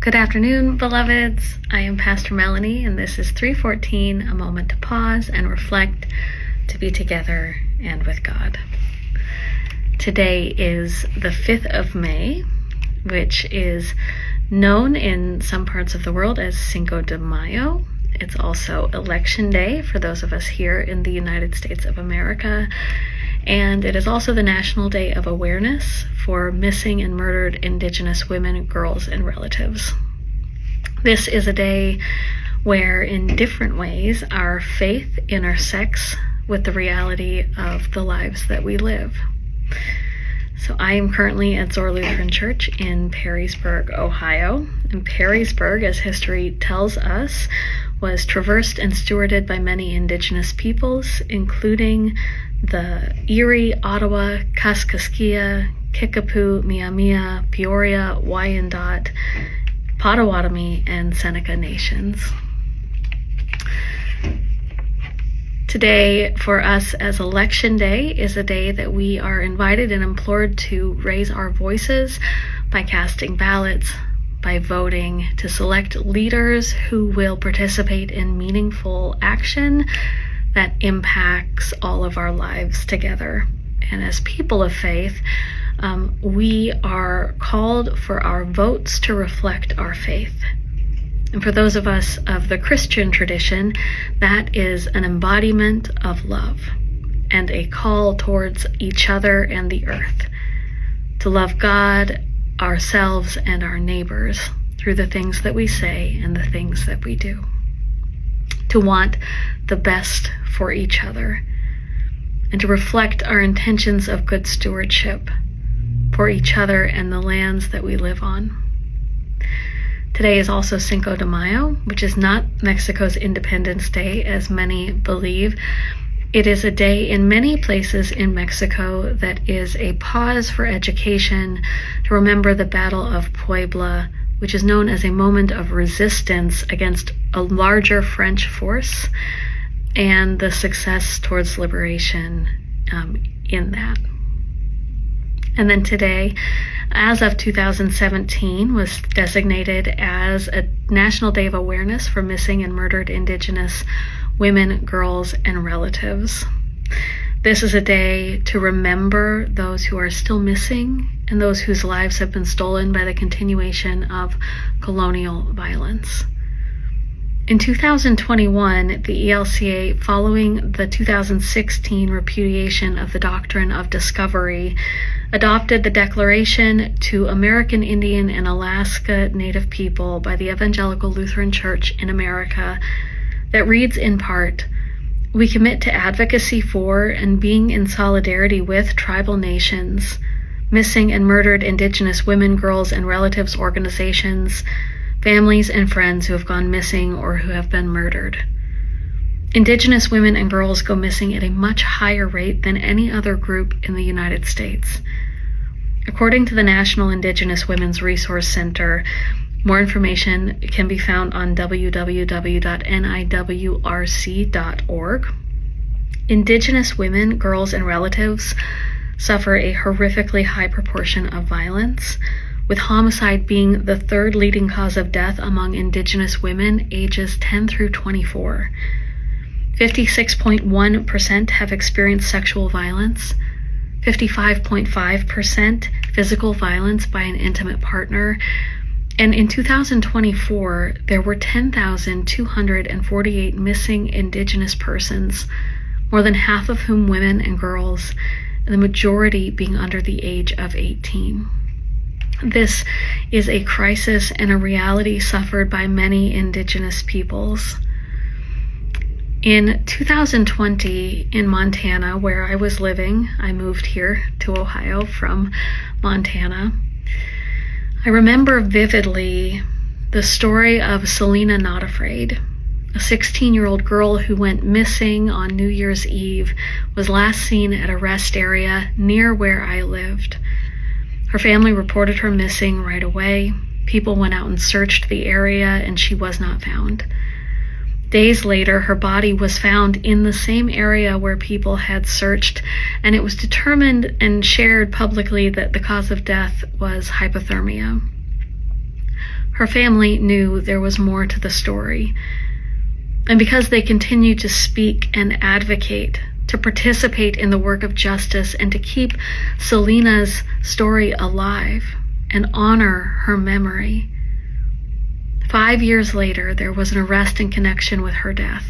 Good afternoon, beloveds. I am Pastor Melanie, and this is 314, a moment to pause and reflect, to be together and with God. Today is the 5th of May, which is known in some parts of the world as Cinco de Mayo. It's also Election Day for those of us here in the United States of America. And it is also the National Day of Awareness for missing and murdered Indigenous women, girls, and relatives. This is a day where, in different ways, our faith intersects with the reality of the lives that we live. So I am currently at Zor Lutheran Church in Perrysburg, Ohio. And Perrysburg, as history tells us, was traversed and stewarded by many Indigenous peoples, including the Erie, Ottawa, Kaskaskia, Kickapoo, Miamia, Peoria, Wyandot, Potawatomi, and Seneca nations. Today, for us as Election Day, is a day that we are invited and implored to raise our voices by casting ballots, by voting to select leaders who will participate in meaningful action that impacts all of our lives together. And as people of faith, we are called for our votes to reflect our faith. And for those of us of the Christian tradition, that is an embodiment of love and a call towards each other and the earth, to love God, ourselves, and our neighbors through the things that we say and the things that we do, to want the best for each other, and to reflect our intentions of good stewardship for each other and the lands that we live on. Today is also Cinco de Mayo, which is not Mexico's Independence Day, as many believe. It is a day in many places in Mexico that is a pause for education, to remember the Battle of Puebla, which is known as a moment of resistance against a larger French force, and the success towards liberation in that. And then today, as of 2017, was designated as a National Day of Awareness for missing and murdered Indigenous women, girls, and relatives. This is a day to remember those who are still missing and those whose lives have been stolen by the continuation of colonial violence. In 2021, the ELCA, following the 2016 repudiation of the doctrine of discovery, adopted the Declaration to American Indian and Alaska Native people by the Evangelical Lutheran Church in America that reads in part, "We commit to advocacy for and being in solidarity with tribal nations, missing and murdered Indigenous women, girls, and relatives organizations, families and friends who have gone missing or who have been murdered. Indigenous women and girls go missing at a much higher rate than any other group in the United States. According to the National Indigenous Women's Resource Center, more information can be found on www.niwrc.org. Indigenous women, girls, and relatives suffer a horrifically high proportion of violence, with homicide being the third leading cause of death among Indigenous women ages 10 through 24. 56.1% have experienced sexual violence, 55.5% physical violence by an intimate partner, and in 2024, there were 10,248 missing Indigenous persons, more than half of whom women and girls, and the majority being under the age of 18. This is a crisis and a reality suffered by many Indigenous peoples. In 2020, in Montana, where I was living, I moved here to Ohio from Montana. I remember vividly the story of Selena Not Afraid, a 16-year-old girl who went missing on New Year's Eve, was last seen at a rest area near where I lived. Her family reported her missing right away. People went out and searched the area, and she was not found. Days later, her body was found in the same area where people had searched, and it was determined and shared publicly that the cause of death was hypothermia. her family knew there was more to the story. And because they continued to speak and advocate, to participate in the work of justice, and to keep Selena's story alive and honor her memory, 5 years later, there was an arrest in connection with her death,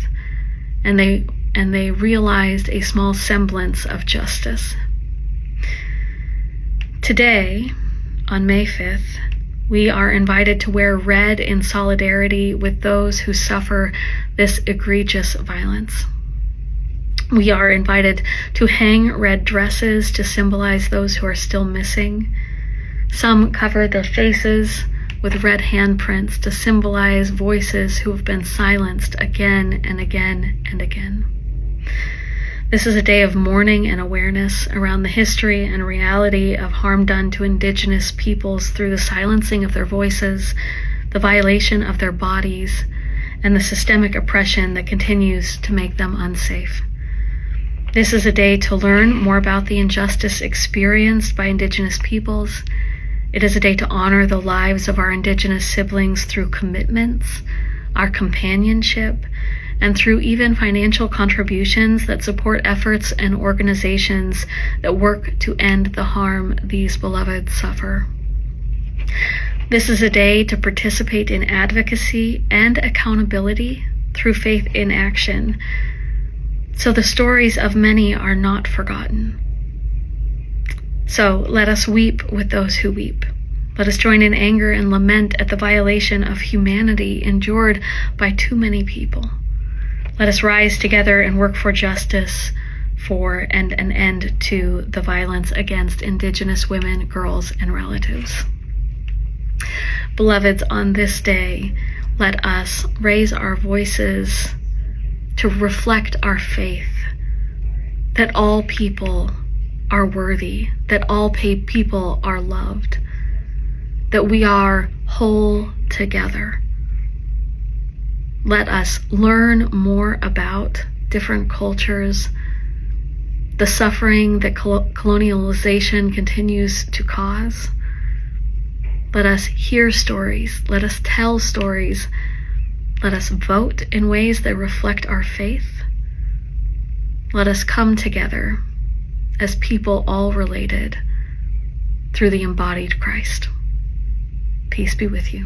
and they realized a small semblance of justice. Today, on May 5th, we are invited to wear red in solidarity with those who suffer this egregious violence. We are invited to hang red dresses to symbolize those who are still missing. Some cover their faces with red handprints to symbolize voices who have been silenced again and again and again. This is a day of mourning and awareness around the history and reality of harm done to Indigenous peoples through the silencing of their voices, the violation of their bodies, and the systemic oppression that continues to make them unsafe. This is a day to learn more about the injustice experienced by Indigenous peoples. It is a day to honor the lives of our Indigenous siblings through commitments, our companionship, and through even financial contributions that support efforts and organizations that work to end the harm these beloveds suffer. This is a day to participate in advocacy and accountability through faith in action, so the stories of many are not forgotten. So let us weep with those who weep. Let us join in anger and lament at the violation of humanity endured by too many people. Let us rise together and work for justice and an end to the violence against Indigenous women, girls, and relatives. Beloveds, on this day, let us raise our voices to reflect our faith that all people are worthy, that all people are loved, that we are whole together. Let us learn more about different cultures, the suffering that colonialization continues to cause. Let us hear stories. Let us tell stories. Let us vote in ways that reflect our faith. Let us come together as people all related through the embodied Christ. Peace be with you.